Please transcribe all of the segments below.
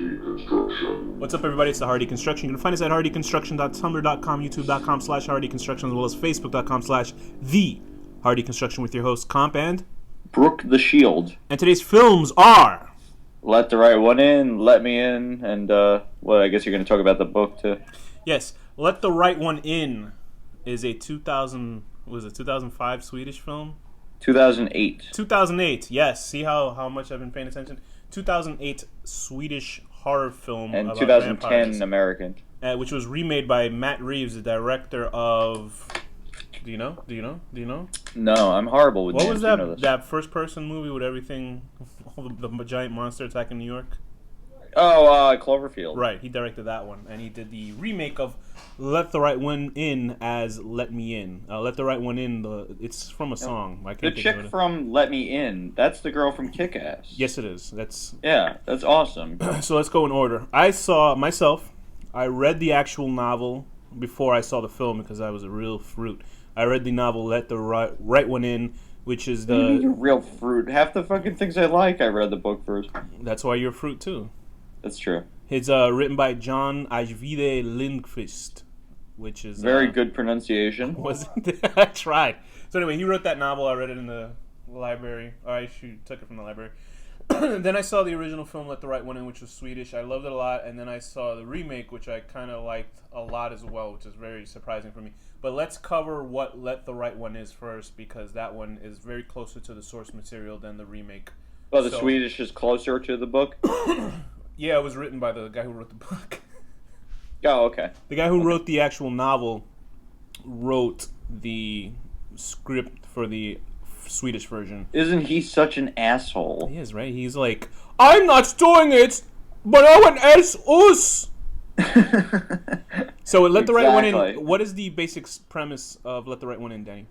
What's up, everybody? It's the Hardy Construction. You can find us at hardyconstruction.tumblr.com, youtube.com/hardyconstruction, as well as facebook.com/the Hardy Construction with your host, Comp and Brooke the Shield. And today's films are... Let the Right One In, Let Me In, and, I guess you're going to talk about the book, too. Yes, Let the Right One In is a 2005 Swedish film? 2008. 2008, yes. See how much I've been paying attention? 2008 Swedish horror film And about 2010 vampires, American. which was remade by Matt Reeves, the director of... Do you know? No, I'm horrible with What names. was that first-person movie with everything, all the giant monster attacking New York? Oh, Cloverfield. Right, he directed that one, and he did the remake of Let the Right One In as Let Me In. Let the Right One In, it's from a song. I can't The think chick of it. from Let Me In, that's the girl from Kick-Ass. Yes, it is. That's awesome. So let's go in order. I read the actual novel before I saw the film because I was a real fruit. I read the novel Let the Right One In, which is the... You're real fruit. Half the fucking things I read the book first. That's why you're a fruit, too. That's true. It's written by John Ajvide Lindqvist, which is... Very good pronunciation. Was it? I tried. So anyway, he wrote that novel. I read it in the library. Took it from the library. Then I saw the original film, Let the Right One In, which was Swedish. I loved it a lot. And then I saw the remake, which I kind of liked a lot as well, which is very surprising for me. But let's cover what Let the Right One Is first, because that one is very closer to the source material than the remake. Well, the Swedish is closer to the book? Yeah, it was written by the guy who wrote the book. Oh, okay. The guy who wrote the actual novel wrote the script for the Swedish version. Isn't he such an asshole? He is, right? He's like, I'm not doing it, but no one else us. So Let the Right One In. What is the basic premise of Let the Right One In, Danny?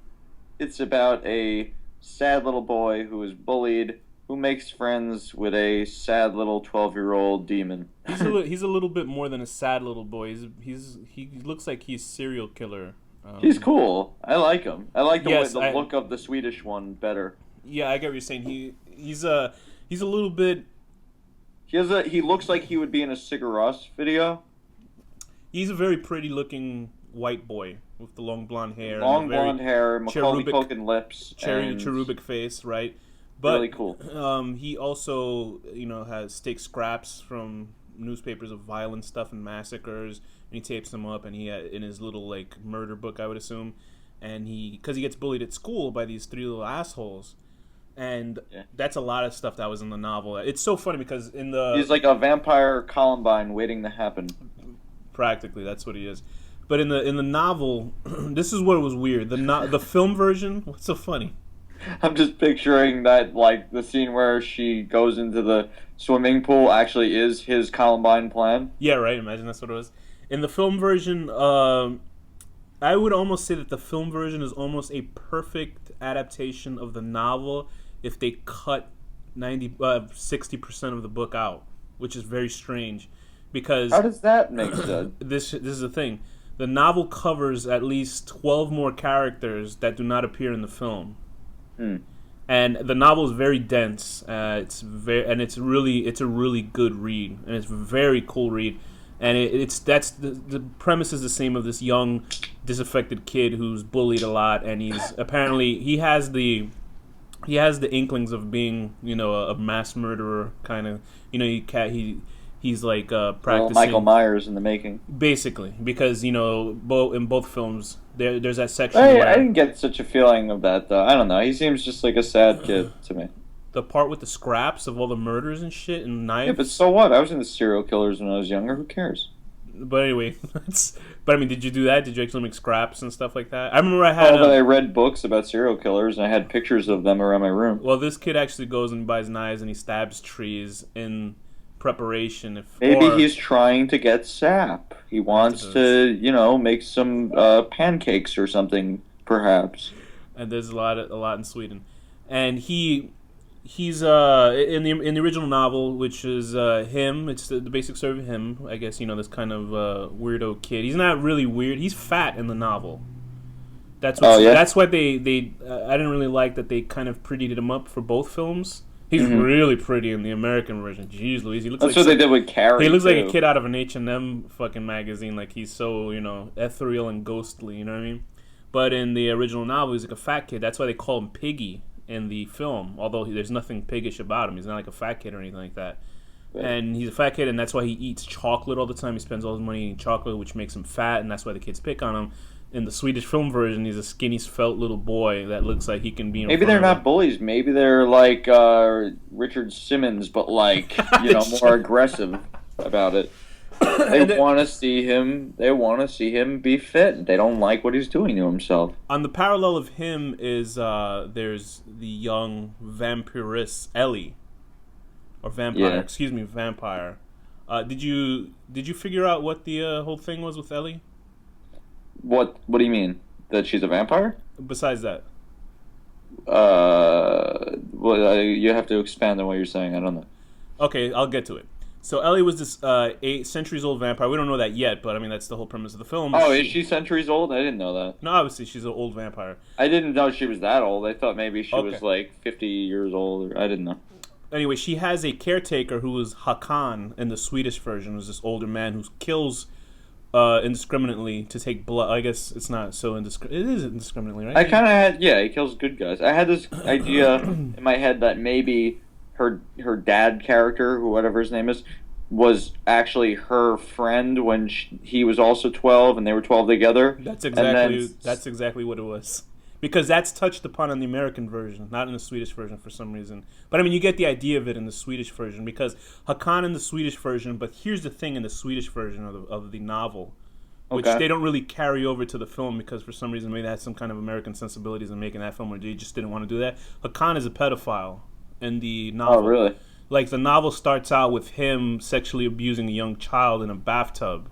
It's about a sad little boy who is bullied, who makes friends with a sad little 12-year-old demon. He's a little bit more than a sad little boy. He looks like he's a serial killer. He's cool. I like him. I like the look of the Swedish one better. Yeah, I get what you're saying. He's a little bit. He looks like he would be in a Sigur Rós video. He's a very pretty looking white boy with the long blonde hair. Blonde hair, Macaulay Culkin lips, cherubic face, right? But really cool. He also, takes scraps from newspapers of violent stuff and massacres, and he tapes them up, and he in his little murder book, I would assume, and because he gets bullied at school by these three little assholes, and that's a lot of stuff that was in the novel. It's so funny because he's like a vampire Columbine waiting to happen. Practically, that's what he is. But in the novel, this is what was weird. The film version. What's so funny? I'm just picturing that, the scene where she goes into the swimming pool actually is his Columbine plan. Yeah, right. Imagine that's what it was. In the film version, I would almost say that the film version is almost a perfect adaptation of the novel if they cut 60% of the book out, which is very strange. Because how does that make sense? This is the thing. The novel covers at least 12 more characters that do not appear in the film. And the novel is very dense. It's a really good read, and it's a very cool read. And the premise is the same of this young, disaffected kid who's bullied a lot, and he has the inklings of being a mass murderer kind of. He's practicing Michael Myers in the making, basically, because in both films there's that section. I didn't get such a feeling of that though. I don't know. He seems just like a sad kid to me. The part with the scraps of all the murders and shit and knives. Yeah, but so what? I was into serial killers when I was younger. Who cares? But anyway, did you do that? Did you actually make scraps and stuff like that? I remember I read books about serial killers and I had pictures of them around my room. Well, this kid actually goes and buys knives and he stabs trees in preparation. Maybe he's trying to get sap. He wants to, make some pancakes or something, perhaps. And there's a lot in Sweden, and he's in the original novel, which is him. It's the basic story of him. I guess this kind of weirdo kid. He's not really weird. He's fat in the novel. That's why they I didn't really like that they kind of prettied him up for both films. He's really pretty in the American version. Jeez Louise, he looks That's like what they did with Carrie. he looks too. like a kid out of an H&M fucking magazine. Like he's so, ethereal and ghostly, you know what I mean? But in the original novel, he's like a fat kid. That's why they call him Piggy in the film. Although there's nothing piggish about him. He's not like a fat kid or anything like that. Right. And he's a fat kid, and that's why he eats chocolate all the time. He spends all his money eating chocolate, which makes him fat, and that's why the kids pick on him. In the Swedish film version, he's a skinny, svelte little boy that looks like he can be. Maybe they're not bullies. Maybe they're like Richard Simmons, but like more aggressive about it. They want to see him. They want to see him be fit. They don't like what he's doing to himself. On the parallel of him is there's the young vampiress Ellie, or vampire. Yeah. Excuse me, vampire. Did you figure out what the whole thing was with Ellie? What do you mean? That she's a vampire? Besides that, you have to expand on what you're saying. I don't know. Okay, I'll get to it. So Ellie was this 8 centuries old vampire. We don't know that yet, but I mean that's the whole premise of the film. Oh, is she centuries old? I didn't know that. No, obviously she's an old vampire. I didn't know she was that old. I thought maybe she was like 50 years old. I didn't know. Anyway, she has a caretaker who is Hakan in the Swedish version, who's this older man who kills indiscriminately to take blood. I guess it's not so indiscriminate. It is indiscriminately, right? I kind of had, he kills good guys. I had this idea in my head that maybe her dad character, whatever his name is, was actually her friend when he was also 12 and they were 12 together. That's exactly what it was. Because that's touched upon in the American version, not in the Swedish version for some reason. But I mean, you get the idea of it in the Swedish version because Hakan in the Swedish version. But here's the thing: in the Swedish version of the novel, which they don't really carry over to the film because for some reason maybe they had some kind of American sensibilities in making that film, or they just didn't want to do that. Hakan is a pedophile in the novel. Oh, really? Like the novel starts out with him sexually abusing a young child in a bathroom.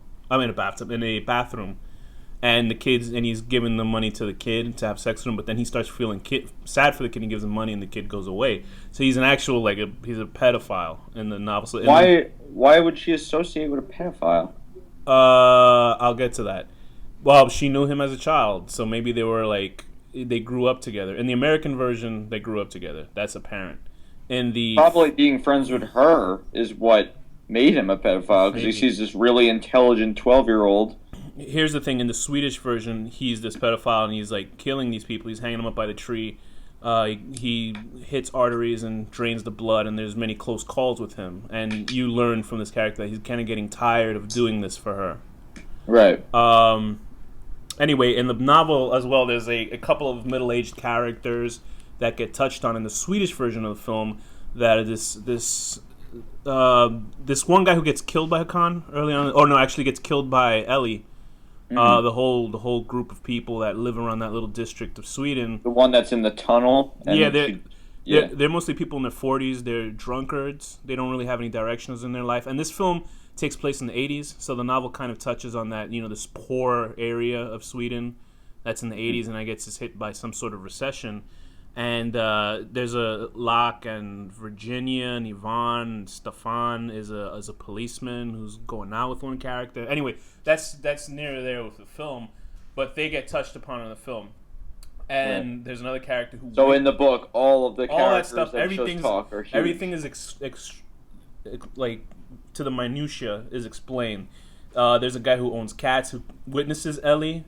And he's giving the money to the kid to have sex with him, but then he starts feeling sad for the kid and gives him money, and the kid goes away. So he's an actual he's a pedophile in the novel. So why would she associate with a pedophile? I'll get to that. Well, she knew him as a child, so maybe they grew up together. In the American version, they grew up together. That's apparent. Probably being friends with her is what made him a pedophile because he sees this really intelligent 12-year-old. Here's the thing: in the Swedish version, he's this pedophile and he's like killing these people. He's hanging them up by the tree. He hits arteries and drains the blood, and there's many close calls with him. And you learn from this character that he's kind of getting tired of doing this for her. Right. Anyway, in the novel as well, there's a couple of middle-aged characters that get touched on in the Swedish version of the film. That this one guy who gets killed by Hakan early on, or no, actually gets killed by Ellie. Mm-hmm. The whole group of people that live around that little district of Sweden. The one that's in the tunnel. They're mostly people in their 40s. They're drunkards. They don't really have any directions in their life. And this film takes place in the 80s, so the novel kind of touches on that. This poor area of Sweden that's in the 80s, and I guess is hit by some sort of recession. And there's a Locke and Virginia and Yvonne and Stefan is a policeman who's going out with one character. Anyway, that's near there with the film, but they get touched upon in the film. And there's another character who. So in the book, all of the characters all that stuff, that talk are huge. Everything is like to the minutia is explained. There's a guy who owns cats who witnesses Ellie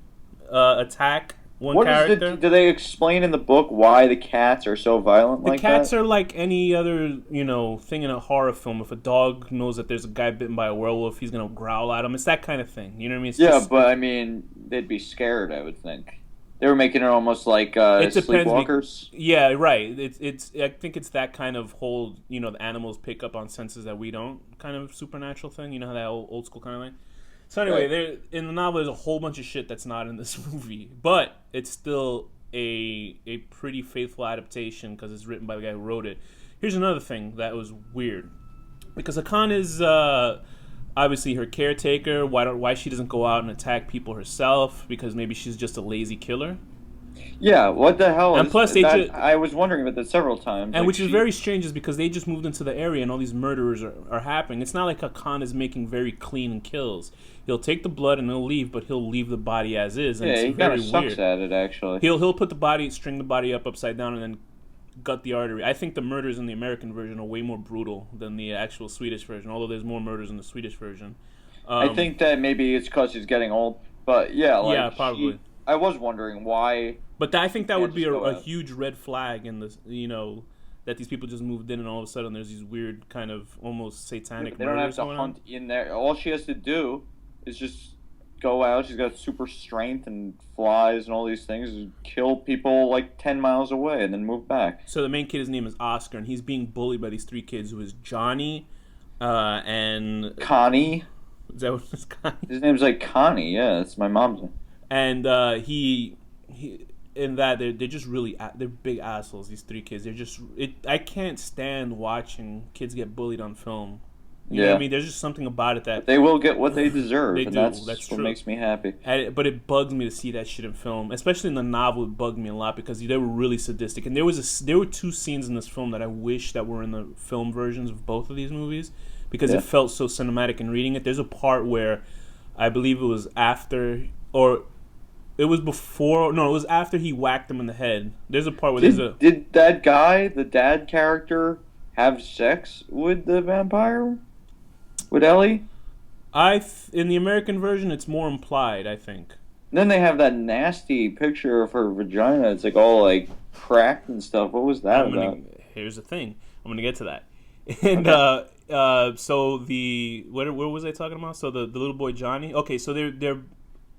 attack. Do they explain in the book why the cats are so violent like that? The cats are like any other, thing in a horror film. If a dog knows that there's a guy bitten by a werewolf, he's going to growl at him. It's that kind of thing. You know what I mean? But I mean, they'd be scared, I would think. They were making it almost like sleepwalkers. Yeah, right. It's. I think it's that kind of whole, the animals pick up on senses that we don't, kind of supernatural thing. You know how that old school kind of thing? So anyway, in the novel, there's a whole bunch of shit that's not in this movie, but it's still a pretty faithful adaptation because it's written by the guy who wrote it. Here's another thing that was weird, because Hakan is obviously her caretaker. Why she doesn't go out and attack people herself? Because maybe she's just a lazy killer. Yeah, what the hell? And plus, I was wondering about that several times. And which is very strange, is because they just moved into the area and all these murders are happening. It's not like Hakan is making very clean kills. He'll take the blood and he'll leave, but he'll leave the body as is. And it's very weird. He kind of sucks at it, actually. He'll put the body, string the body up upside down, and then gut the artery. I think the murders in the American version are way more brutal than the actual Swedish version, although there's more murders in the Swedish version. I think that maybe it's because she's getting old, but yeah, Yeah, like probably. I was wondering why. But I think that Can't would be just go a out. huge red flag in this, that these people just moved in and all of a sudden there's these weird kind of almost satanic They don't have murders to going on. hunt in there. All she has to do is just go out. She's got super strength and flies and all these things. And kill people like 10 miles away and then move back. So the main kid, his name is Oscar, and he's being bullied by these three kids who is Johnny, and Connie. is that what it's Connie? His name's like Connie. Yeah, that's my mom's name. And he in that they're just really they're big assholes. These three kids, they're just I can't stand watching kids get bullied on film. You know what I mean? There's just something about it that They will get what they deserve, They and do. that's That's what true. makes me happy. But it bugs me to see that shit in film, especially in the novel. It bugged me a lot because they were really sadistic, and there were two scenes in this film that I wish that were in the film versions of both of these movies because it felt so cinematic in reading it. There's a part where I believe it was after or it was before. No, it was after he whacked him in the head. There's a part where Did that guy, the dad character, have sex with the vampire? With Ellie? In the American version, it's more implied. I think. Then they have that nasty picture of her vagina. It's like all like cracked and stuff. What was that about? Here's the thing. I'm gonna get to that. And so where was I talking about? So the little boy Johnny. Okay, so they're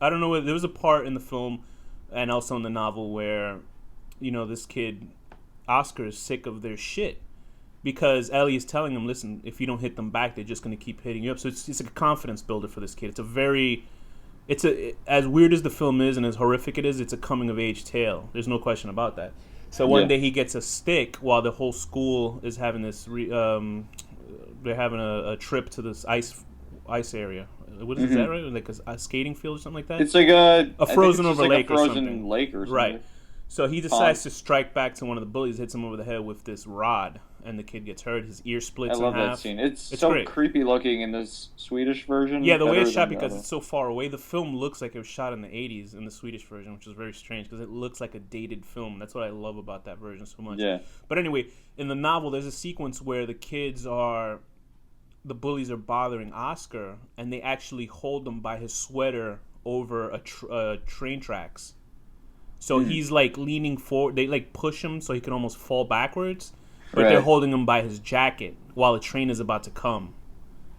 I don't know. There was a part in the film and also in the novel where this kid Oscar is sick of their shit. Because Ellie is telling him, listen, if you don't hit them back, they're just going to keep hitting you up. So it's like a confidence builder for this kid. As weird as the film is and as horrific it is, it's a coming of age tale. There's no question about that. So one day he gets a stick while the whole school is having this. They're having a trip to this ice area. What is that, right? Like a skating field or something like that. It's like a frozen over like lake a or frozen something. lake or something. Right. So he decides to strike back to one of the bullies, hits him over the head with this rod, and the kid gets hurt. His ear splits in half. I love that scene. It's so great. Creepy looking in this Swedish version. Yeah, the way it's shot than the because other. it's so far away. The film looks like it was shot in the 80s in the Swedish version, which is very strange because it looks like a dated film. That's what I love about that version so much. Yeah. But anyway, in the novel, there's a sequence where the bullies are bothering Oscar, and they actually hold him by his sweater over train tracks. So he's like leaning forward. They like push him so he can almost fall backwards, but they're holding him by his jacket while a train is about to come.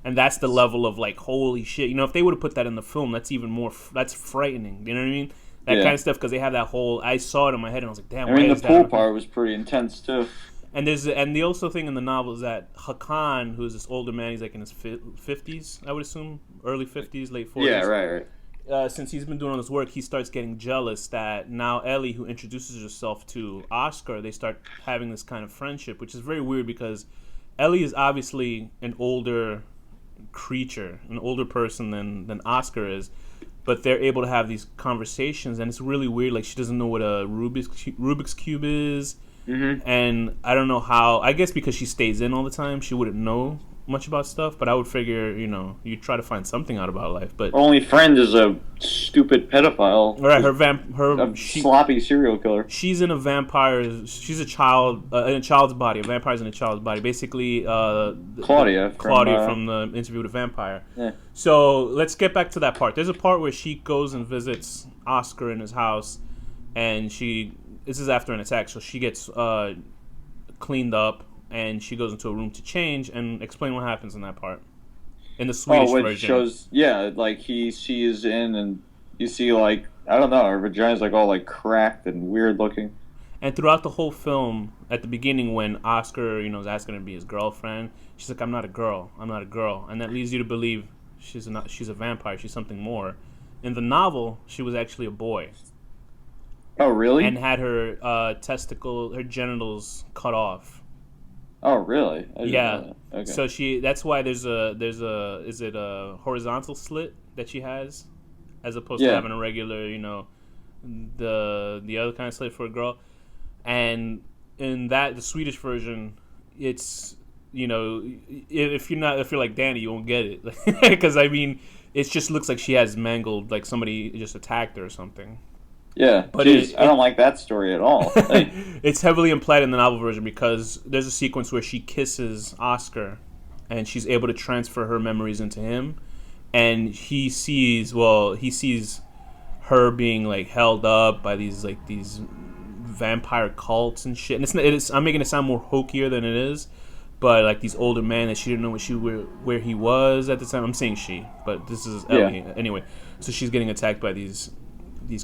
And that's the level of like, holy shit. If they would have put that in the film, that's even more, that's frightening. You know what I mean? That kind of stuff, because they have that whole, I saw it in my head and I was like, damn, I mean, why the is pool that? part was pretty intense too. And the also thing in the novel is that Hakan, who's this older man, he's like in his 50s, I would assume, early 50s, late 40s. Yeah, right. Since he's been doing all this work, he starts getting jealous that now Ellie, who introduces herself to Oscar, they start having this kind of friendship, which is very weird because Ellie is obviously an older creature, an older person than Oscar is, but they're able to have these conversations, and it's really weird. Like, she doesn't know what a Rubik's Cube is, and I don't know how. I guess because she stays in all the time, she wouldn't know much about stuff, but I would figure, you'd try to find something out about life. But Her only friend is a stupid pedophile. Right, sloppy serial killer. She's in a vampire. She's a child in a child's body. A vampire's in a child's body. Basically, Claudia from the Interview with a Vampire. Yeah. So let's get back to that part. There's a part where she goes and visits Oscar in his house, and this is after an attack, so she gets cleaned up. And she goes into a room to change, and explain what happens in that part. In the Swedish version. Shows, like she is in, and you see, like, I don't know, her vagina's like all like cracked and weird looking. And throughout the whole film, at the beginning when Oscar, is asking her to be his girlfriend, she's like, I'm not a girl. And that leads you to believe she's a vampire, she's something more. In the novel, she was actually a boy. Oh, really? And had her her genitals cut off. Oh, really? Yeah. Okay. So that's why is it a horizontal slit that she has, as opposed to having a regular, the other kind of slit for a girl. And in the Swedish version, it's, if you're like Danny, you won't get it. Because, I mean, it just looks like she has mangled, like somebody just attacked her or something. Yeah, But jeez, I don't like that story at all. Like, it's heavily implied in the novel version because there's a sequence where she kisses Oscar, and she's able to transfer her memories into him, and he sees her being like held up by these vampire cults and shit. And I'm making it sound more hokier than it is, but like these older men that she didn't know where he was at the time. I'm saying she, but this is Ellie yeah. anyway. So she's getting attacked by these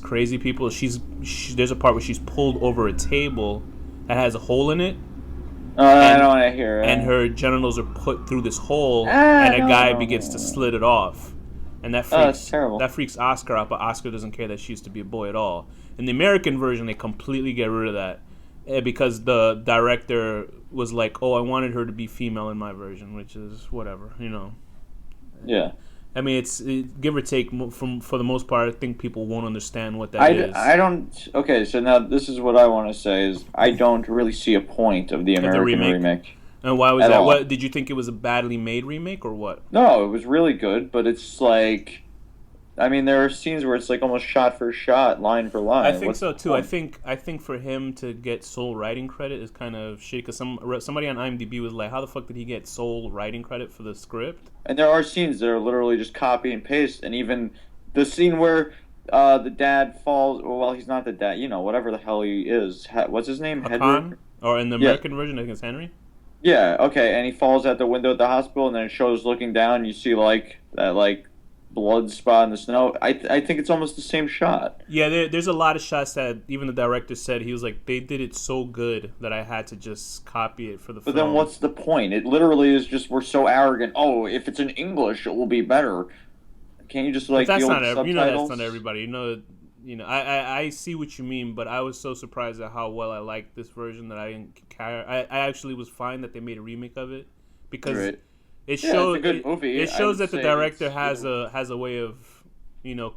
crazy people. There's a part where she's pulled over a table that has a hole in it, I don't and want to hear and it. her genitals are put through this hole, and a guy begins to No. slit it off, and Oh, that's terrible. that freaks Oscar out. But Oscar doesn't care that she used to be a boy at all. In the American version, they completely get rid of that because the director was like, "Oh, I wanted her to be female in my version," which is whatever, you know. Yeah. I mean, give or take. For the most part, I think people won't understand what that is I don't. Okay, so now this is what I want to say is I don't really see a point of the of the American remake. remake And why was at that? all. What did you think it was a badly made remake or what? No, it was really good, but it's like, I mean, there are scenes where it's like almost shot for shot, line for I line. think What's so the too. I point? think I think for him to get sole writing credit is kind of shit because somebody on IMDb was like, "How the fuck did he get sole writing credit for the script?" And there are scenes that are literally just copy and paste, and even the scene where the dad falls. Well, he's not the dad. You know, whatever the hell he is. What's his name? Hedrick. Hakan, or in the Yeah, American version, I think it's Henry. yeah. Okay, and he falls out the window at the hospital, and then it shows looking down. And you see like that blood spot in the snow. I think it's almost the same shot. Yeah, there's a lot of shots that even the director said he was like they did it so good that I had to just copy it for the But then film. what's the point? It literally is just we're so arrogant. Oh, if it's in English, it will be better. Can't you just But like that's deal not with that's not subtitles? everybody. I see what you mean, but I was so surprised at how well I liked this version that I didn't care. I actually was fine that they made a remake of it because Right. it Yeah, it's a shows good movie. it I shows would that the say director it's has a way of you know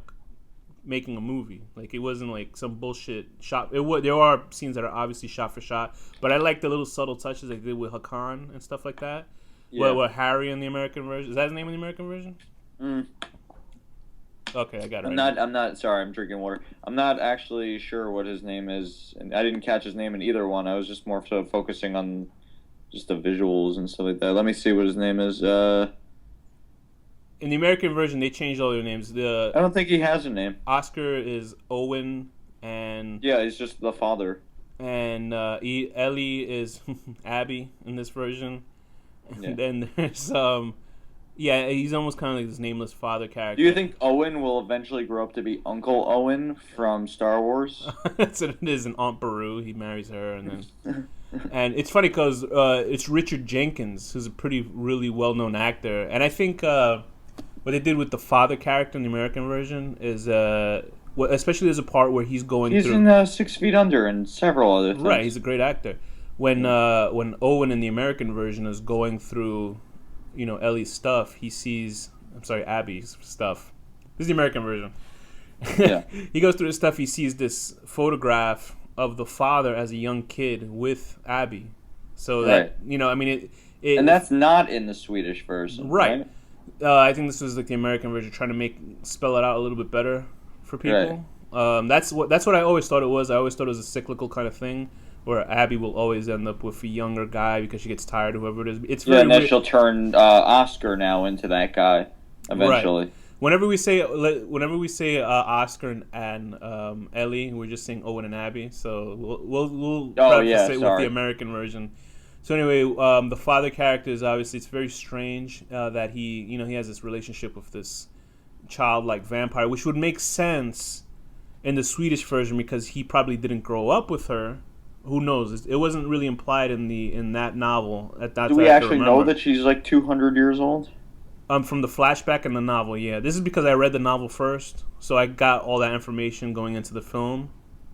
making a movie. Like it wasn't like some bullshit shot. There are scenes that are obviously shot for shot, but I like the little subtle touches they did with Hakan and stuff like that. yeah. What Harry in the American version is that his name in the American version? Mm. Okay, I got it I'm right here. not. I'm not. Sorry, I'm drinking water. I'm not actually sure what his name is, and I didn't catch his name in either one. I was just more so focusing on just the visuals and stuff like that. Let me see what his name is. In the American version, they changed all their names. The I don't think he has a name. Oscar is Owen, and Yeah, he's just the father. Ellie is Abby in this version. Yeah. And then there's yeah, he's almost kind of like this nameless father Do you character. think Owen will eventually grow up to be Uncle Owen from Star Wars? That's what it is in Aunt Beru. He marries her, and it's funny because it's Richard Jenkins, who's a really well known actor, and I think what they did with the father character in the American version is especially there's a part where he's going He's through. in 6 Feet Under and several other Right, things. he's a great actor. When Owen in the American version is going through, Ellie's stuff, he sees. I'm sorry, Abby's stuff. This is the American version. Yeah. He goes through his stuff. He sees this photograph of the father as a young kid with Abby. So Right. that I mean, it And that's not in the Swedish version, right. right? I think this was like the American version, trying to spell it out a little bit better for people. That's what I always thought it was. I always thought it was a cyclical kind of thing where Abby will always end up with a younger guy because she gets tired of whoever it is. It's Yeah, very and then weird. she'll turn Oscar now into that guy Right. eventually. Whenever we say Oscar and Ellie, we're just saying Owen and Abby. So we'll Oh preface yeah, it with sorry. the American version. So anyway, the father character is obviously it's very strange that he has this relationship with this childlike vampire, which would make sense in the Swedish version because he probably didn't grow up with her. Who knows? It wasn't really implied in that novel. That's Do what we I have to actually know remember. that she's like 200 years old? From the flashback in the novel, yeah. This is because I read the novel first, so I got all that information going into the film.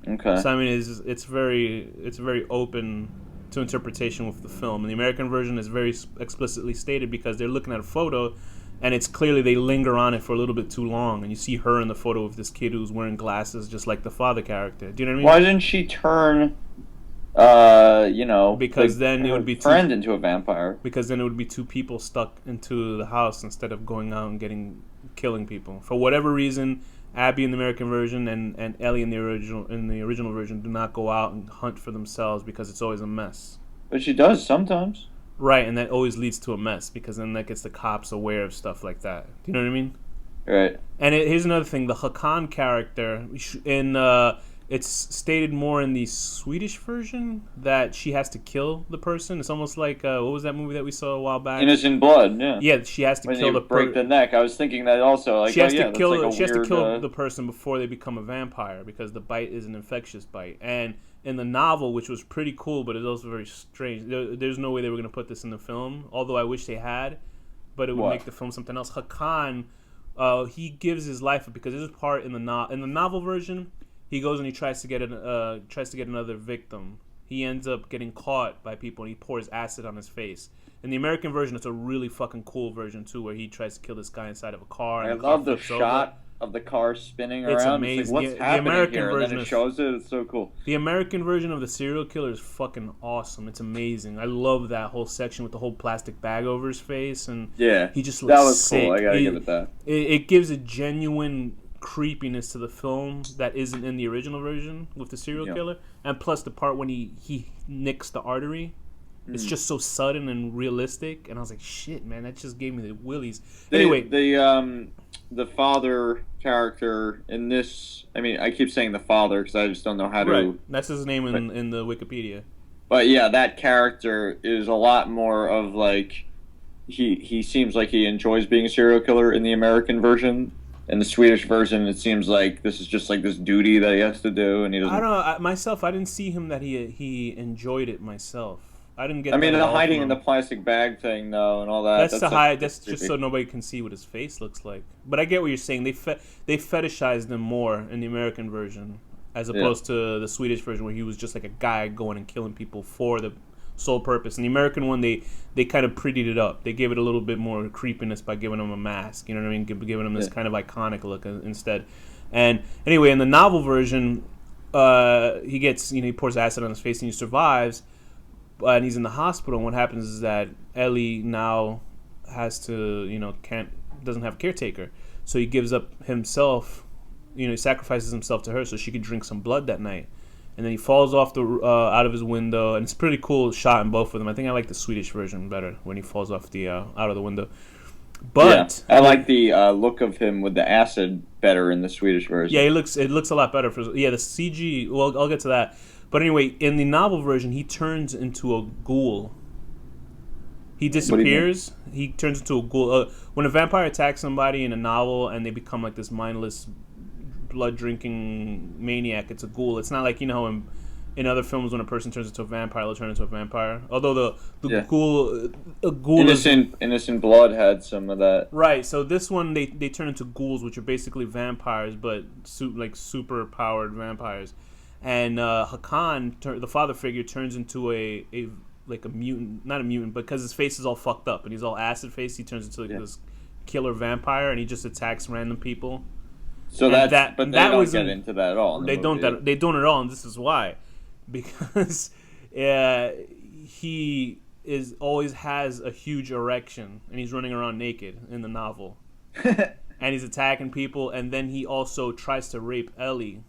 Okay. So I mean, it's very open to interpretation with the film. And the American version is very explicitly stated because they're looking at a photo, and it's clearly they linger on it for a little bit too long, and you see her in the photo of this kid who's wearing glasses, just like the father character. Do you know what I mean? Why didn't she turn, Because then it her would be friend into a vampire? because then it would be two people stuck into the house instead of going out and killing people. For whatever reason, Abby in the American version and Ellie in the original version do not go out and hunt for themselves because it's always a mess. But she does sometimes. Right, and that always leads to a mess because then that gets the cops aware of stuff like that. Do you know what I mean? Right. And here's another thing: the Hakan character it's stated more in the Swedish version that she has to kill the person. It's almost like what was that movie that we saw a while back? Innocent Blood. Yeah. Yeah, she has to kill the break the neck. I was thinking that also. Like, she has to kill. Like she has to kill the person before they become a vampire because the bite is an infectious bite. And in the novel, which was pretty cool, but it's also very strange. There's no way they were going to put this in the film. Although I wish they had, but it would make the film something else. Hakan, he gives his life up because there's a part in the novel version. He goes and he tries to get another victim. He ends up getting caught by people and he pours acid on his face. In the American version, it's a really fucking cool version too, where he tries to kill this guy inside of a car. I love the shot of the car spinning around. It's amazing. It's like, what's happening the American here? version And then it shows it. It's so cool. The American version of the serial killer is fucking awesome. It's amazing. I love that whole section with the whole plastic bag over his face, and he just looks that was sick. Cool. I gotta give it that. It gives a genuine creepiness to the film that isn't in the original version with the serial killer, and plus the part when he nicks the artery. It's just so sudden and realistic, and I was like, "Shit, man, that just gave me the willies." Anyway, the father character in this, I mean, I keep saying the father because I just don't know how to. Right, that's his name in the Wikipedia. But yeah, that character is a lot more of like he seems like he enjoys being a serial killer in the American version. In the Swedish version, it seems like this is just like this duty that he has to do, and he doesn't. I don't know. Myself, I didn't see him that he enjoyed it myself. I didn't get. I mean, the hiding in the plastic bag thing, though, and all that. That's to hide. That's just so nobody can see what his face looks like. But I get what you're saying. They fetishized him more in the American version as opposed to the Swedish version, where he was just like a guy going and killing people for the sole purpose. In the American one, they kind of prettied it up. They gave it a little bit more creepiness by giving him a mask. You know what I mean? Giving him this kind of iconic look instead. And anyway, in the novel version, he gets he pours acid on his face and he survives. And he's in the hospital, and what happens is that Ellie now has to, doesn't have a caretaker. So he gives up himself, he sacrifices himself to her so she could drink some blood that night. And then he falls off out of his window, and it's a pretty cool shot in both of them. I think I like the Swedish version better when he falls off out of the window. But I like the look of him with the acid better in the Swedish version. Yeah, it looks a lot better the CG. Well, I'll get to that. But anyway, in the novel version, he turns into a ghoul. He disappears. He turns into a ghoul. When a vampire attacks somebody in a novel and they become like this mindless, blood-drinking maniac, it's a ghoul. It's not like, in other films when a person turns into a vampire, they'll turn into a vampire. Although the ghoul... A ghoul Innocent Blood had some of that. Right, so this one, they turn into ghouls, which are basically vampires, but super-powered vampires. And Hakan, the father figure, turns into a mutant, not a mutant, but because his face is all fucked up and he's all acid face, he turns into this killer vampire and he just attacks random people. So but they don't get into that at all. They don't at all, and this is why, because he always has a huge erection and he's running around naked in the novel, and he's attacking people, and then he also tries to rape Ellie.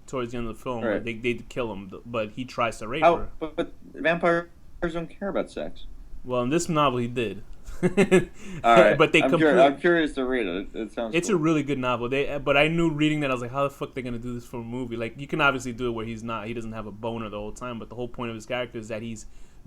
Towards the end of the film, right. They kill him, but he tries to rape her. But vampires don't care about sex. Well, in this novel, he did. All right, but I'm curious to read it. It sounds. It's cool. a really good novel. But I knew reading that I was like, how the fuck are they gonna do this for a movie? Like, you can obviously do it where he doesn't have a boner the whole time. But the whole point of his character is that he's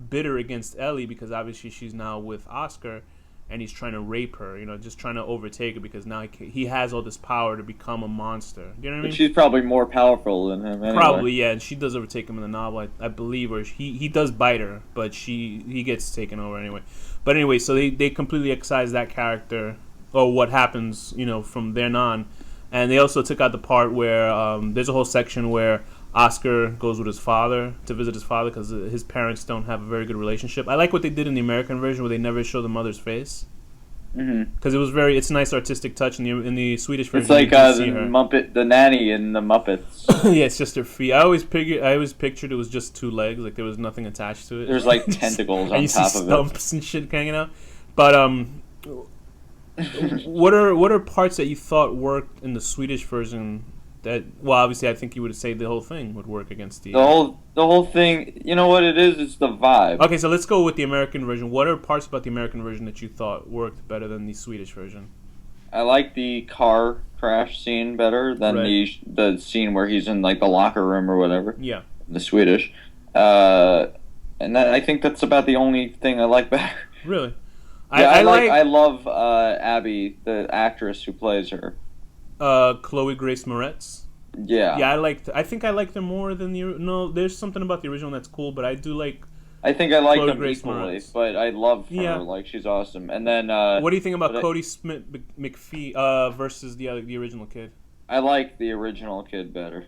bitter against Ellie because obviously she's now with Oscar. And he's trying to rape her, just trying to overtake her because now he has all this power to become a monster. You know what I mean? But she's probably more powerful than him anyway. Probably, yeah. And she does overtake him in the novel, I believe, or he does bite her, but he gets taken over anyway. But anyway, so they completely excise that character, or what happens, from then on. And they also took out the part where there's a whole section where Oscar goes with his father to visit his father because his parents don't have a very good relationship. I like what they did in the American version where they never show the mother's face. Because it's a nice artistic touch in the Swedish version. It's like the nanny in the Muppets. Yeah, it's just her feet. I always pictured it was just two legs, like there was nothing attached to it. There's like tentacles on top of it. Stumps and shit hanging out. But What are parts that you thought worked in the Swedish version? That well, obviously, I think you would say the whole thing would work against the. The whole thing. You know what it is? It's the vibe. Okay, so let's go with the American version. What are parts about the American version that you thought worked better than the Swedish version? I like the car crash scene better than Right. the scene where he's in like the locker room or whatever. Yeah. The Swedish. Uh, I think that's about the only thing I like better. Really? Yeah, I I love Abby, the actress who plays her. like Chloe Grace Moretz. Yeah. Yeah, I think I liked her more than the. No, there's something about the original that's cool, but I do like. I think I like Chloe them Grace equally, Moretz. but I love her. Yeah. Like, she's awesome. And then What do you think about but Cody Smith McPhee versus the original kid? I like the original kid better.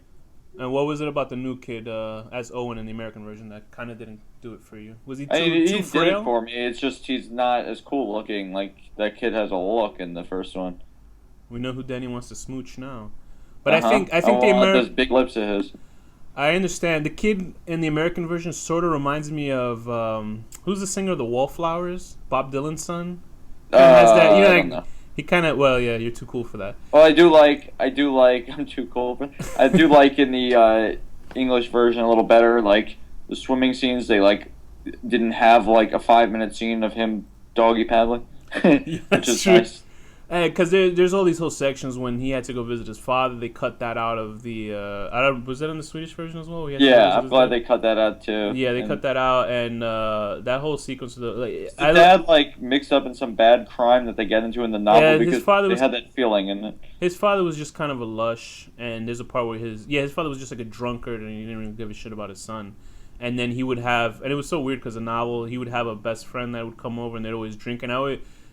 And what was it about the new kid as Owen in the American version that kind of didn't do it for you? Was he too, I mean, too he did frail? it for me. It's just he's not as cool looking. Like, that kid has a look in the first one. We know who Danny wants to smooch now. But Uh-huh. I think the those American. big lips of his. I understand the kid in the American version sort of reminds me of who's the singer of the Wallflowers? Bob Dylan's son. Kinda has that, I like, don't know. he kind of. Well, yeah, you're too cool for that. Well, I do like. I'm too cool, but I do like in the English version a little better. Like the swimming scenes, they like didn't have like a 5-minute scene of him doggy paddling, which That's is true. nice. Because there's all these whole sections when he had to go visit his father. They cut that out of the. I don't. Was that in the Swedish version as well? He had to go Yeah, visit I'm his glad dad? they cut that out too. Yeah, they And cut that out, and that whole sequence of the dad like mixed up in some bad crime that they get into in the novel Yeah, his because father they was- had that feeling in it. his father was just kind of a lush, and there's a part where his father was just like a drunkard, and he didn't even give a shit about his son. And then he would have, and it was so weird because the novel, he would have a best friend that would come over, and they'd always drink. And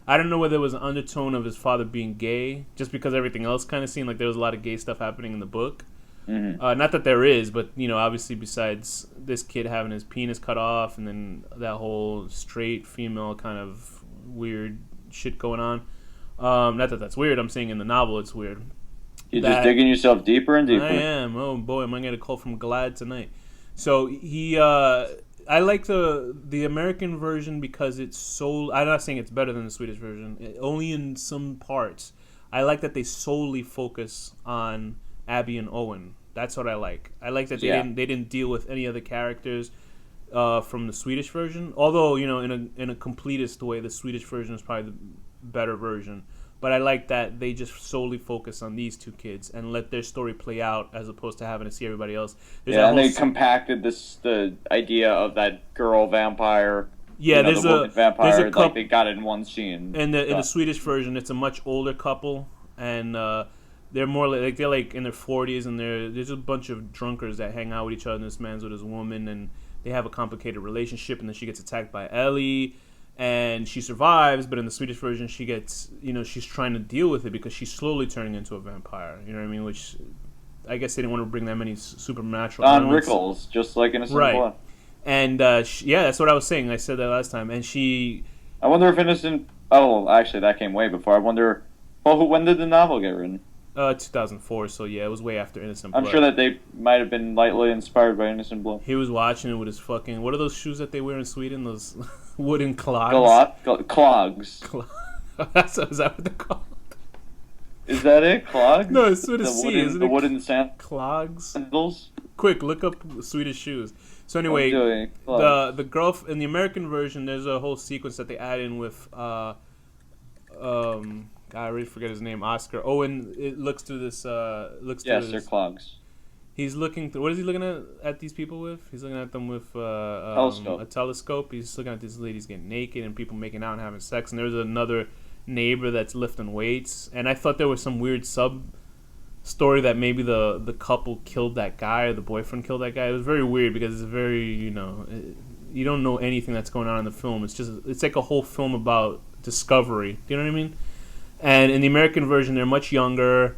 I don't know whether it was an undertone of his father being gay, just because everything else kind of seemed like there was a lot of gay stuff happening in the book. Mm-hmm. Not that there is, but obviously besides this kid having his penis cut off, and then that whole straight female kind of weird shit going on. Not that that's weird. I'm saying in the novel it's weird. You're just digging yourself deeper and deeper. I am. Oh boy, am I gonna get a call from Glad tonight? So I like the American version because it's so. I'm not saying it's better than the Swedish version. Only in some parts. I like that they solely focus on Abby and Owen. That's what I like. I like that they didn't deal with any other characters from the Swedish version. Although in a completist way, the Swedish version is probably the better version. But I like that they just solely focus on these two kids and let their story play out as opposed to having to see everybody else. And they compacted the idea of that girl vampire. Yeah, the woman vampire. there's a couple, like they got it in one scene. In the Swedish version, it's a much older couple, and they're more like they're like in their 40s, and there's a bunch of drunkards that hang out with each other. And this man's with his woman, and they have a complicated relationship, and then she gets attacked by Ellie. And she survives, but in the Swedish version, she gets, she's trying to deal with it because she's slowly turning into a vampire. You know what I mean? Which, I guess they didn't want to bring that many supernatural Don elements. Rickles, just like Innocent Right. Blood. And, yeah, that's what I was saying. I said that last time. And she... I wonder if Innocent... Oh, actually, that came way before. I wonder... Well, when did the novel get written? 2004, so yeah, it was way after Innocent Blood. I'm sure that they might have been lightly inspired by Innocent Blood. He was watching it with his fucking... What are those shoes that they wear in Sweden? Those wooden clogs? Clogs. Is that what they're called? Is that it? Clogs? No, it's with a C, isn't it? The wooden Clogs? sandals? Quick, look up Swedish shoes. So anyway, the girl in the American version, there's a whole sequence that they add in with... I already forget his name. Oscar. Owen. It looks through this. Yes, they're clogs. He's looking through. What is he looking at these people with? He's looking at them with telescope. a telescope. He's looking at these ladies getting naked and people making out and having sex. And there's another neighbor that's lifting weights. And I thought there was some weird sub story that maybe the couple killed that guy or the boyfriend killed that guy. It was very weird because it's very you don't know anything that's going on in the film. It's like a whole film about discovery. Do you know what I mean? And in the American version, they're much younger,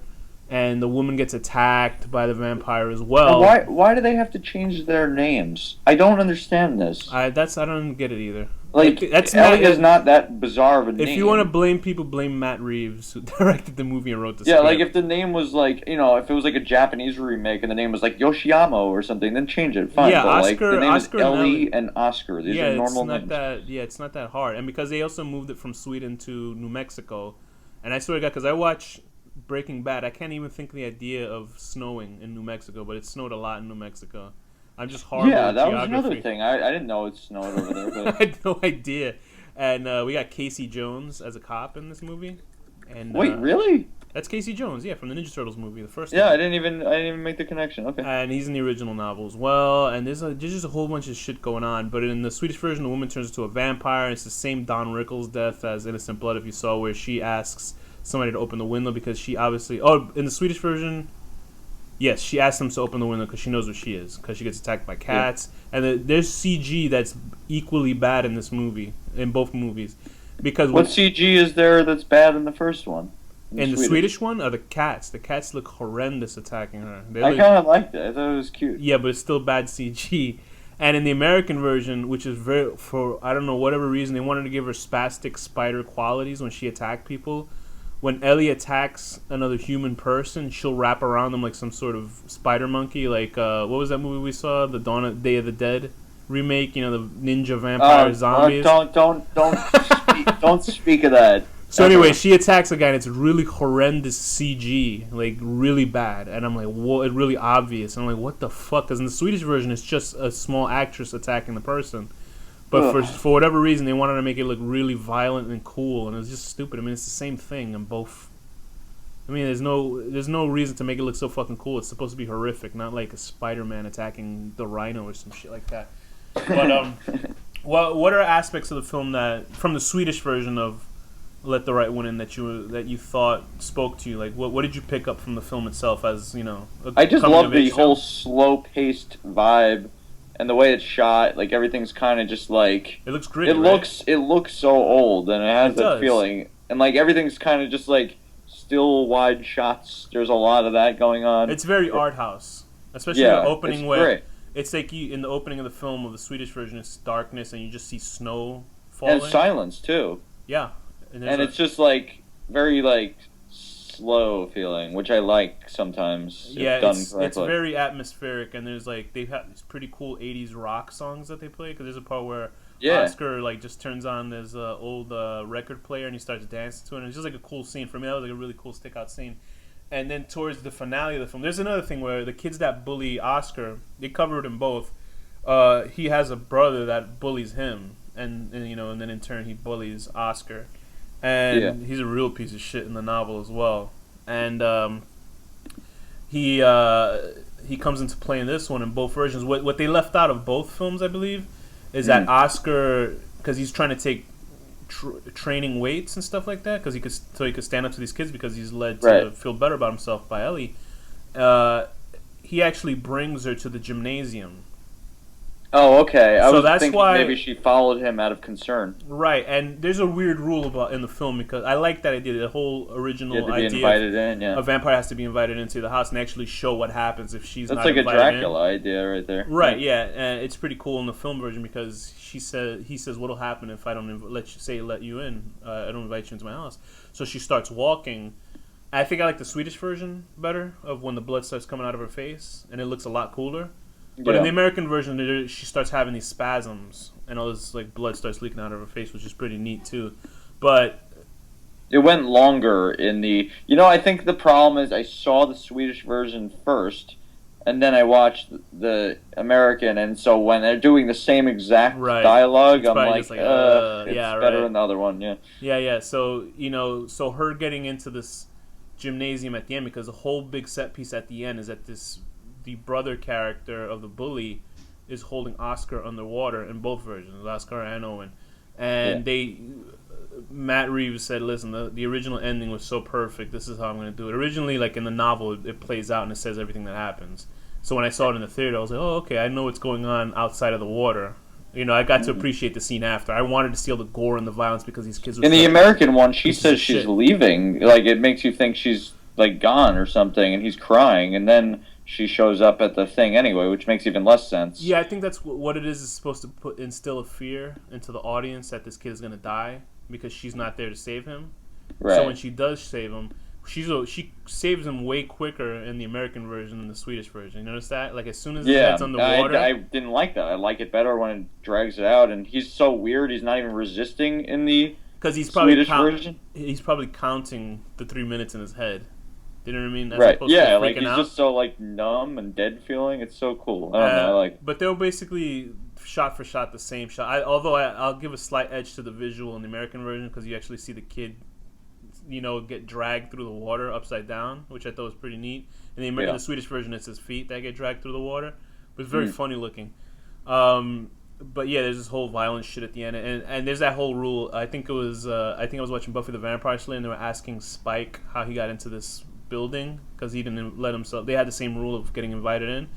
and the woman gets attacked by the vampire as well. Why do they have to change their names? I don't understand this. I don't get it either. Like, Ellie is not that bizarre of a name. If you want to blame people, blame Matt Reeves, who directed the movie and wrote the script. Yeah, like if the name was like, if it was like a Japanese remake and the name was like Yoshiyama or something, then change it. Fine. Yeah, but Oscar, the name Oscar is Ellie and Oscar. These are normal names. It's not that hard. And because they also moved it from Sweden to New Mexico, And I swear to God, because I watch Breaking Bad, I can't even think of the idea of snowing in New Mexico, but it snowed a lot in New Mexico. I'm just horrible Yeah, with that was geography. another thing. I didn't know it snowed over there, I but had no idea. And we got Casey Jones as a cop in this movie. And wait, really? that's Casey Jones, yeah, from the Ninja Turtles movie, the first Yeah, one. I didn't even make the connection. Okay. And he's in the original novel as well. And there's just a whole bunch of shit going on. But in the Swedish version, the woman turns into a vampire. It's the same Don Rickles death as Innocent Blood, if you saw, where she asks somebody to open the window because she obviously... Oh, in the Swedish version, yes, she asks them to open the window because she knows what she is. Because she gets attacked by cats. Yeah. And there's CG that's equally bad in this movie, in both movies. Because what CG is there that's bad in the first one? In the Swedish one are the cats. The cats look horrendous attacking her. I kind of liked it. I thought it was cute. Yeah, but it's still bad CG. And in the American version, which is for I don't know, whatever reason, they wanted to give her spastic spider qualities when she attacked people. When Ellie attacks another human person, she'll wrap around them like some sort of spider monkey. Like, what was that movie we saw? The Day of the Dead remake, the ninja vampire zombies. Don't speak of that. So anyway, she attacks a guy, and it's really horrendous CG, like really bad. And I'm like, whoa, it's really obvious. And I'm like, what the fuck? Because in the Swedish version, it's just a small actress attacking the person. But for whatever reason, they wanted to make it look really violent and cool, and it was just stupid. I mean, it's the same thing in both. I mean, there's no reason to make it look so fucking cool. It's supposed to be horrific, not like a Spider-Man attacking the Rhino or some shit like that. But what are aspects of the film that from the Swedish version of Let the Right One In that you thought spoke to you? Like, what did you pick up from the film itself as, I just love the whole slow-paced vibe and the way it's shot. Like, everything's kind of just like... It looks gritty, It looks so old, and it has that feeling. And, like, everything's kind of just, like, still wide shots. There's a lot of that going on. It's very art house. Especially the opening where... Great. It's like in the opening of the film of the Swedish version, it's darkness, and you just see snow falling. And silence, too. Yeah. And it's just, like, very, like, slow feeling, which I like sometimes. Yeah, it's very atmospheric, and there's, like, they've had these pretty cool 80s rock songs that they play, because there's a part where Oscar, like, just turns on this old record player, and he starts dancing to it, and it's just, like, a cool scene. For me, that was, like, a really cool stick-out scene. And then towards the finale of the film, there's another thing where the kids that bully Oscar, they covered him both. He has a brother that bullies him, and then in turn he bullies Oscar, and he's a real piece of shit in the novel as well. And he comes into play in this one in both versions. What they left out of both films, I believe, is that Oscar, because he's trying to take training weights and stuff like that, because he could stand up to these kids because he's led to feel better about himself by Ellie. He actually brings her to the gymnasium. Oh, okay. I was that's thinking why maybe she followed him out of concern. Right, and there's a weird rule about in the film because I like that idea. The whole original idea a vampire has to be invited into the house and actually show what happens if she's not invited in. That's like a Dracula idea right there. Right, yeah, and it's pretty cool in the film version because he says, "What'll happen if I don't let you in? I don't invite you into my house." So she starts walking. I think I like the Swedish version better of when the blood starts coming out of her face, and it looks a lot cooler. But in the American version, she starts having these spasms, and all this like blood starts leaking out of her face, which is pretty neat too. But it went longer in the. I think the problem is I saw the Swedish version first, and then I watched the American, and so when they're doing the same exact dialogue, I'm like, it's better in the other one. Yeah. So so her getting into this gymnasium at the end, because the whole big set piece at the end is that the brother character of the bully is holding Oscar underwater in both versions, Oscar and Owen. And Matt Reeves said, listen, the original ending was so perfect, this is how I'm going to do it. Originally, like in the novel, it plays out and it says everything that happens. So when I saw it in the theater, I was like, oh, okay, I know what's going on outside of the water. I got to appreciate the scene after. I wanted to see all the gore and the violence because these kids were... In the American one, she says she's leaving. Like, it makes you think she's, like, gone or something, and he's crying, and then she shows up at the thing anyway, which makes even less sense. Yeah, I think that's what it is supposed to instill a fear into the audience that this kid is going to die because she's not there to save him. Right. So when she does save him, she saves him way quicker in the American version than the Swedish version. You notice that? Like, as soon as his head's underwater... I didn't like that. I like it better when it drags it out, and he's so weird, he's not even resisting in the Because version. He's probably counting the 3 minutes in his head. You know what I mean? As Right. opposed Yeah. to Like freaking he's out. just so like numb and dead feeling. It's so cool. I don't know. But they were basically shot for shot the same shot. I'll give a slight edge to the visual in the American version because you actually see the kid, get dragged through the water upside down, which I thought was pretty neat. In the Swedish version, it's his feet that get dragged through the water, but it's very funny looking. But yeah, there's this whole violent shit at the end, and there's that whole rule. I think I was watching Buffy the Vampire Slayer, and they were asking Spike how he got into this building because he didn't let himself. They had the same rule of getting invited in,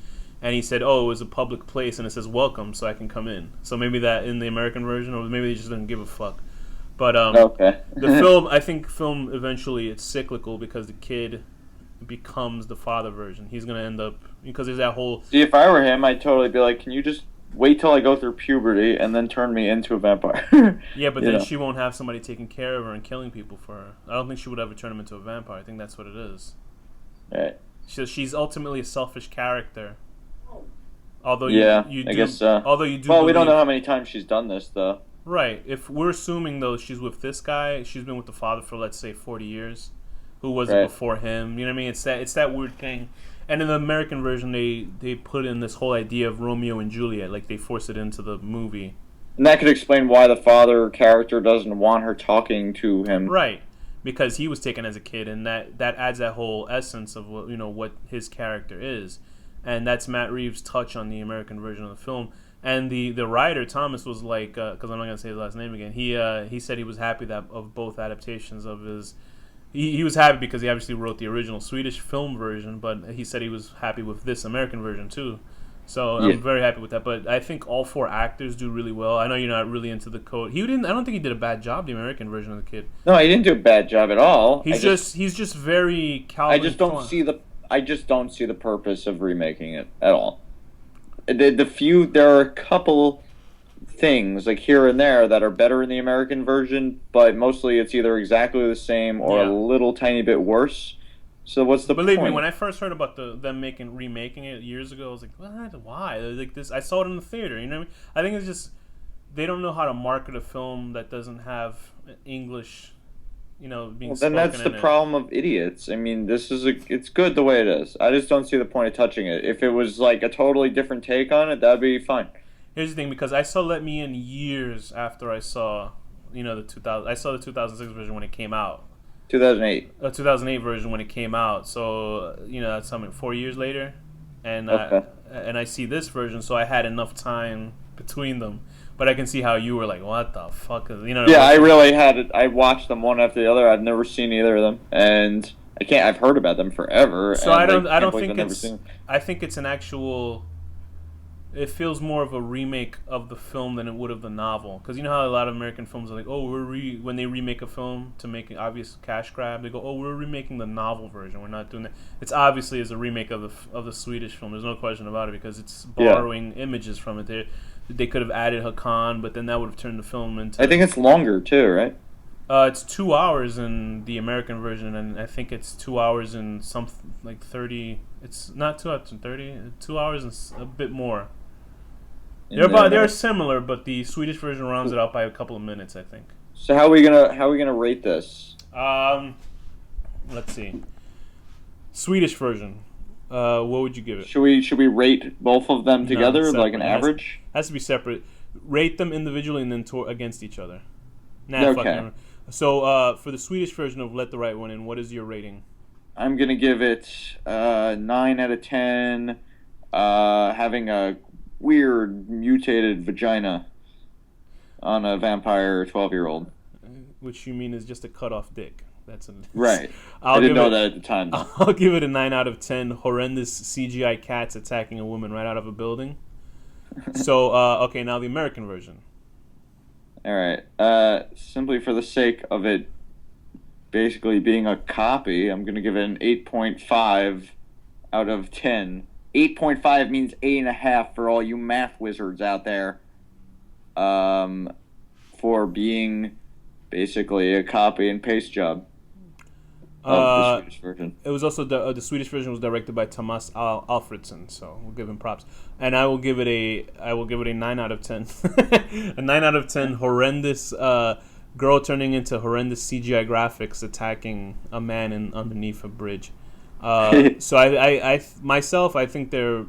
and he said, "Oh, it was a public place, and it says welcome, so I can come in." So maybe that in the American version, or maybe they just didn't give a fuck. But okay. The film, I think, eventually it's cyclical because the kid becomes the father version. He's gonna end up because there's that whole. See, if I were him, I'd totally be like, "Can you just wait till I go through puberty and then turn me into a vampire?" Yeah, but then she won't have somebody taking care of her and killing people for her. I don't think she would ever turn him into a vampire. I think that's what it is. Right. She's ultimately a selfish character. Although I guess so. Although you do. Well, we don't know how many times she's done this, though. Right. If we're assuming though she's with this guy, she's been with the father for let's say 40 years. Who was it before him? You know what I mean? It's that weird thing. And in the American version, they put in this whole idea of Romeo and Juliet, like they force it into the movie. And that could explain why the father character doesn't want her talking to him. Right. Because he was taken as a kid, and that adds that whole essence of what his character is, and that's Matt Reeves' touch on the American version of the film. And the writer Thomas was like, because I'm not gonna say his last name again. He said he was happy that of both adaptations of his. He was happy because he obviously wrote the original Swedish film version, but he said he was happy with this American version too. So I'm very happy with that. But I think all 4 actors do really well. I know you're not really into the code. I don't think he did a bad job. The American version of the kid. No, he didn't do a bad job at all. He's just very Calvin. I just don't see the purpose of remaking it at all. There are a couple things like here and there that are better in the American version, but mostly it's either exactly the same or a little tiny bit worse. So what's the point? Believe me, when I first heard about them remaking it years ago, I was like, what? Why? Like this, I saw it in the theater. You know what I mean? I think it's just they don't know how to market a film that doesn't have English. Being then that's the problem of idiots. I mean, it's good the way it is. I just don't see the point of touching it. If it was like a totally different take on it, that'd be fine. Here's the thing, because I saw Let Me In years after I saw, the 2000. I saw the 2006 version when it came out. 2008. 2008 version when it came out. So that's something 4 years later, and I see this version, so I had enough time between them. But I can see how you were like, what the fuck is Yeah, I really had it. I watched them one after the other. I've never seen either of them, and I've heard about them forever. So I don't think it's. I think it's an actual. It feels more of a remake of the film than it would of the novel. Because you know how a lot of American films are like, oh, when they remake a film to make an obvious cash grab, they go, oh, we're remaking the novel version. We're not doing that. It's obviously as a remake of the Swedish film. There's no question about it because it's borrowing images from it. They could have added Hakan, but then that would have turned the film into. I think it's longer too, right? It's 2 hours in the American version, and I think it's 2 hours in something like 30. It's not 2 hours and 30. 2 hours and a bit more. They're similar, but the Swedish version rounds it out by a couple of minutes, I think. So how are we gonna rate this? Let's see. Swedish version. What would you give it? Should we rate both of them together, like an average? Has to be separate. Rate them individually and then against each other. Okay. So for the Swedish version of Let the Right One In, what is your rating? I'm gonna give it 9 out of 10. Having a weird mutated vagina on a vampire 12-year-old. Which you mean is just a cut-off dick. That's right. I didn't know that at the time, though. I'll give it a 9 out of 10. Horrendous CGI cats attacking a woman right out of a building. So, okay, now the American version. All right. Simply for the sake of it basically being a copy, I'm going to give it an 8.5 out of 10. 8.5 means 8.5 for all you math wizards out there. For being basically a copy and paste job of the Swedish version. It was also the Swedish version was directed by Thomas Alfredson, so we'll give him props. And I will give it a 9 out of 10. A 9 out of 10 horrendous girl turning into horrendous CGI graphics attacking a man underneath a bridge. So myself, I think they're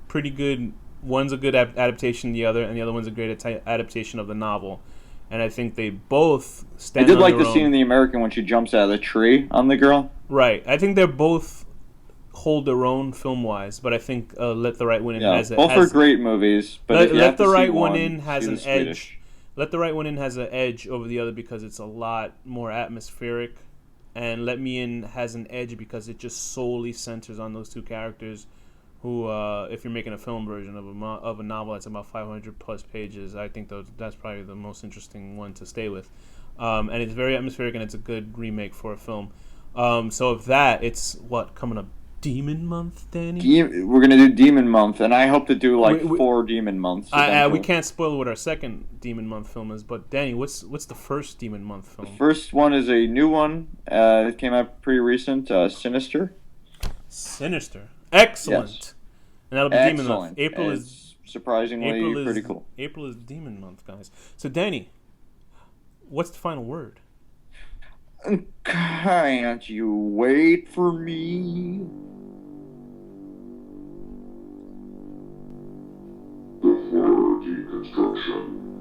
pretty good. One's a good adaptation of the other, and the other one's a great adaptation of the novel. And I think they both I stand did on like their the scene own. in the American when she jumps out of the tree on the girl. Right. I think they're both hold their own film wise, but I think Let the Right One In Yeah, both are great movies, but if you have Let the to see Right One one, In see has the an edge. Swedish. Let the Right One In has an edge over the other because it's a lot more atmospheric, and Let Me In has an edge because it just solely centers on those two characters. Who, if you're making a film version of a novel that's about 500 plus pages, I think that's probably the most interesting one to stay with. And it's very atmospheric, and it's a good remake for a film. So of that, it's what coming up Demon Month, Danny. We're gonna do Demon Month, and I hope to do like We 4 Demon Months we eventually. can't spoil what our second Demon Month film is, but Danny, what's the first Demon Month The film? first one is a new one. It came out pretty recent. Sinister. Sinister. Yes, Excellent. And that'll be Demon Month. excellent. It's surprisingly pretty cool. April is Demon Month, guys. So Danny, what's the final word? Can't you wait for me? The horror deconstruction.